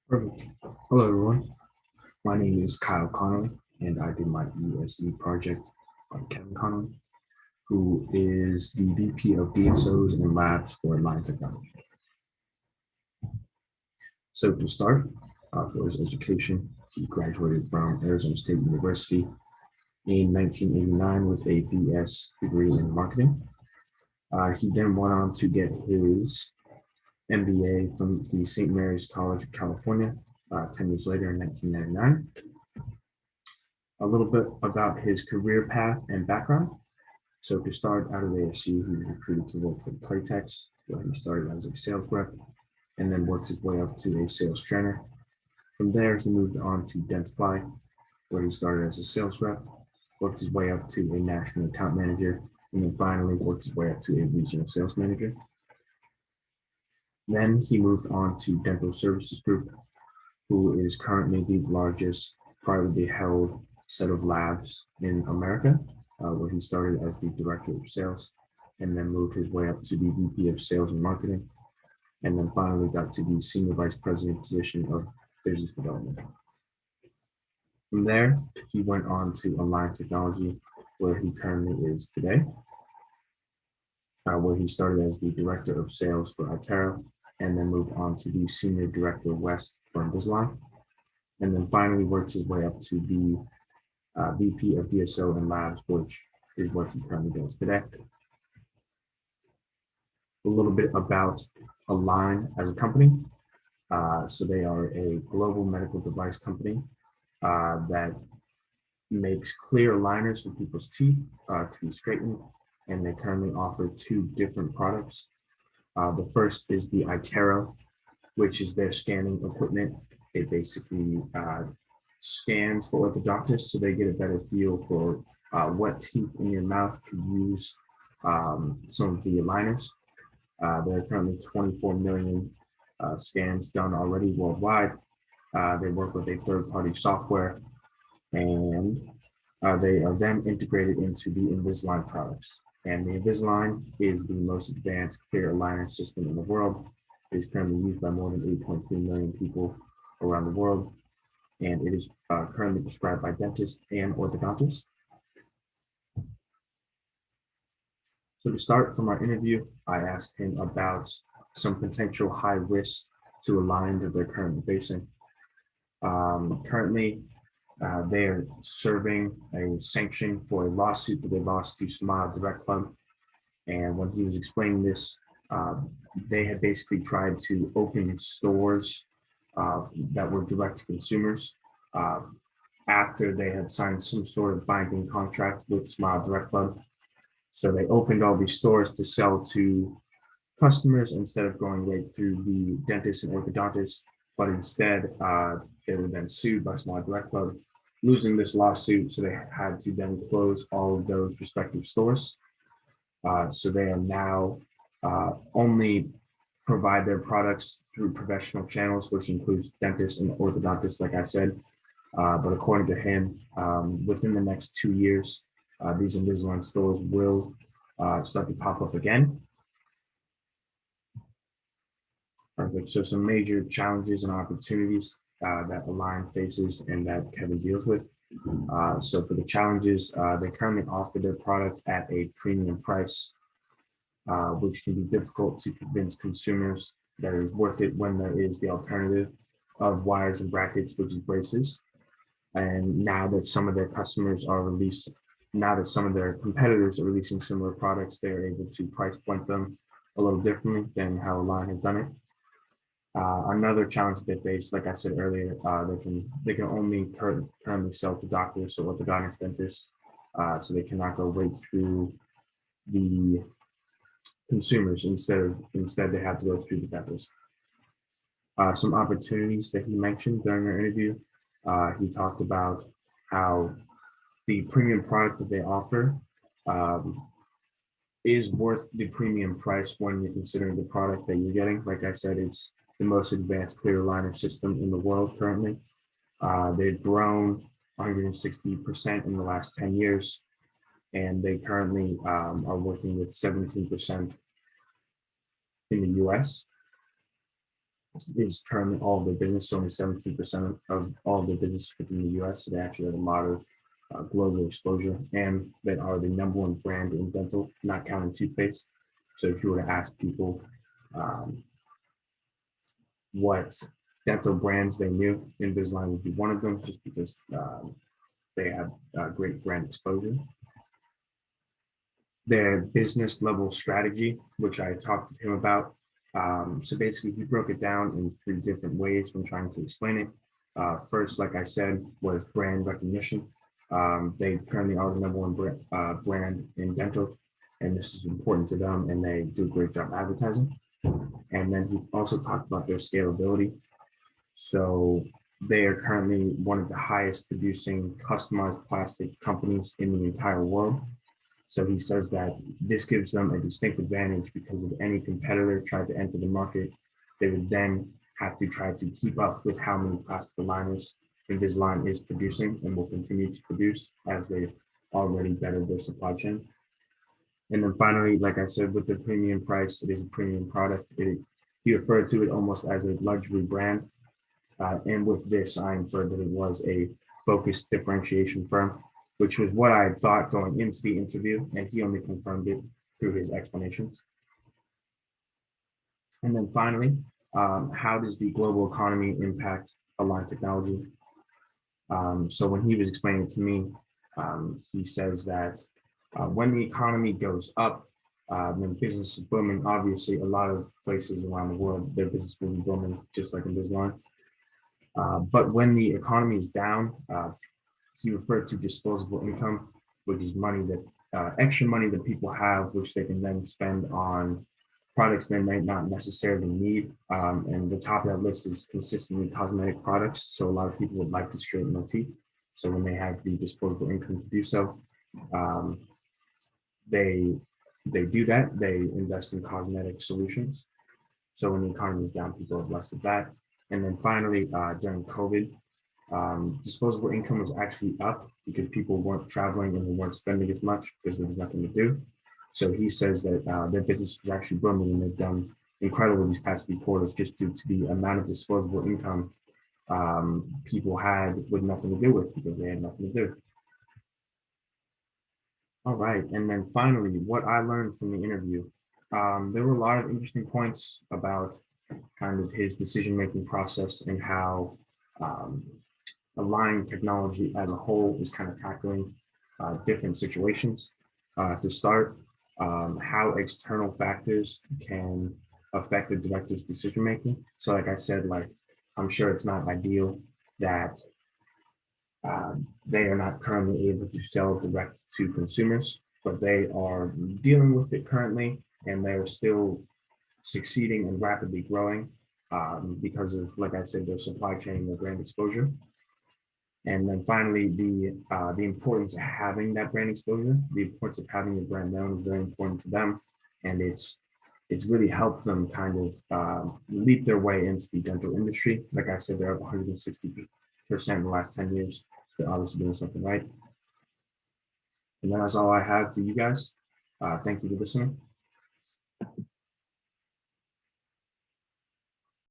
Perfect. Hello, everyone. My name is Kyle Connolly, and I did my ESE project on Kevin Connolly, who is the VP of DSOs and Labs for Line Technology. So to start, for his education, he graduated from Arizona State University in 1989 with a BS degree in marketing. He then went on to get his MBA from the St. Mary's College of California 10 years later in 1999. A little bit about his career path and background. So to start out of ASU, he was recruited to work for Playtex, where he started as a sales rep and then worked his way up to a sales trainer. From there, he moved on to Dentsply, where he started as a sales rep, worked his way up to a national account manager, and then finally worked his way up to a regional sales manager. Then he moved on to Dental Services Group, who is currently the largest privately held set of labs in America, where he started as the director of sales and then moved his way up to the VP of sales and marketing, and then finally got to the senior vice president position of business development. From there, he went on to Align Technology, where he currently is today, where he started as the director of sales for Itero and then moved on to the senior director west for Invisalign, and then finally worked his way up to the VP of DSO and Labs, which is what he currently does today. A little bit about Align as a company. So they are a global medical device company that makes clear aligners for people's teeth to be straightened, and they currently offer two different products. The first is the Itero, which is their scanning equipment. It basically scans for orthodontists so they get a better feel for what teeth in your mouth could use some of the aligners. There are currently 24 million scans done already worldwide. They work with a third-party software, and they are then integrated into the Invisalign products. And the Invisalign is the most advanced clear aligner system in the world. It is currently used by more than 8.3 million people around the world, and it is currently prescribed by dentists and orthodontists. So to start from our interview, I asked him about some potential high risks to Align that they're currently facing. Currently, they are serving a sanction for a lawsuit that they lost to Smile Direct Club. And when he was explaining this, they had basically tried to open stores that were direct to consumers after they had signed some sort of binding contract with Smile Direct Club. So they opened all these stores to sell to customers instead of going right through the dentist and orthodontist, but instead they were then sued by Small Direct Club, losing this lawsuit. So they had to then close all of those respective stores. So they are now only provide their products through professional channels, which includes dentists and orthodontists, like I said. But according to him, within the next 2 years, these Invisalign stores will start to pop up again. Perfect. So some major challenges and opportunities that Align faces and that Kevin deals with. So for the challenges, they currently offer their product at a premium price, which can be difficult to convince consumers that it is worth it when there is the alternative of wires and brackets, which is braces. And now that some of their customers are released, now that some of their competitors are releasing similar products, they're able to price point them a little differently than how Align has done it. Another challenge they face, like I said earlier, they can only currently sell to doctors, so orthodontists, dentists, so they cannot go right through the consumers. Instead they have to go through the dentist. Some opportunities that he mentioned during our interview, he talked about how the premium product that they offer is worth the premium price when you're considering the product that you're getting. Like I said, it's the most advanced clear aligner system in the world currently. They've grown 160% in the last 10 years, and they currently are working with 17% in the US. is currently all of their business. Only 17% of all of their business within the US. So they actually have a lot of global exposure, and they are the #1 brand in dental, not counting toothpaste. So if you were to ask people um, what dental brands they knew, Invisalign would be one of them, just because they have great brand exposure. Their business level strategy, which I talked with him about. So basically, he broke it down in 3 different ways when trying to explain it. First, like I said, was brand recognition. They currently are the #1 brand in dental, and this is important to them, and they do a great job advertising. And then he also talked about their scalability. So they are currently one of the highest producing customized plastic companies in the entire world. So he says that this gives them a distinct advantage because if any competitor tried to enter the market, they would then have to try to keep up with how many plastic aligners Invisalign is producing and will continue to produce as they've already bettered their supply chain. And then finally, like I said, with the premium price, it is a premium product. He referred to it almost as a luxury brand. And with this, I inferred that it was a focused differentiation firm, which was what I had thought going into the interview, and he only confirmed it through his explanations. And then finally, how does the global economy impact Align technology? So when he was explaining to me, he says that when the economy goes up, when business is booming, obviously a lot of places around the world, their business will be booming, just like in Invisalign. But when the economy is down, he referred to disposable income, which is money that extra money that people have, which they can then spend on products they might not necessarily need. And the top of that list is consistently cosmetic products. So a lot of people would like to straighten their teeth. So when they have the disposable income to do so, um, they do that. They invest in cosmetic solutions. So when the economy is down, people have less of that. And then finally, during COVID, disposable income was actually up because people weren't traveling and they weren't spending as much because there was nothing to do. So he says that their business is actually booming and they've done incredible these past few quarters just due to the amount of disposable income people had with nothing to do with because they had nothing to do. All right. And then finally, what I learned from the interview, there were a lot of interesting points about kind of his decision-making process and how um, Align technology as a whole is kind of tackling different situations. To start, how external factors can affect the director's decision making. So, like I said, like I'm sure it's not ideal that they are not currently able to sell direct to consumers, but they are dealing with it currently, and they're still succeeding and rapidly growing because of, like I said, their supply chain and their brand exposure. And then finally, the importance of having that brand exposure, the importance of having your brand known is very important to them, and it's really helped them kind of leap their way into the dental industry. Like I said, they're up 160% in the last 10 years. So they're obviously doing something right. And that's all I have for you guys. Thank you for listening.